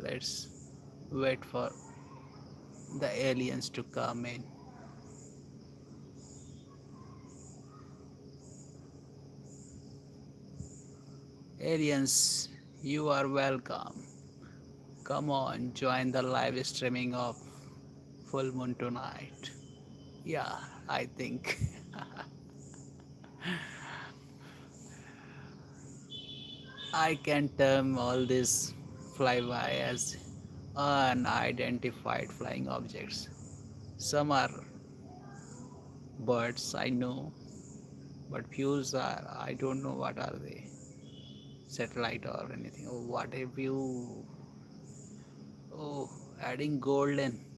Let's wait for the aliens to come in. Aliens, you are welcome. Come on, join the live streaming of full moon tonight. Yeah, I think I can term all this flyby as unidentified flying objects. Some are birds, I know, but few are, I don't know what are they, satellite or anything. Oh, what have you? Oh, adding gold in.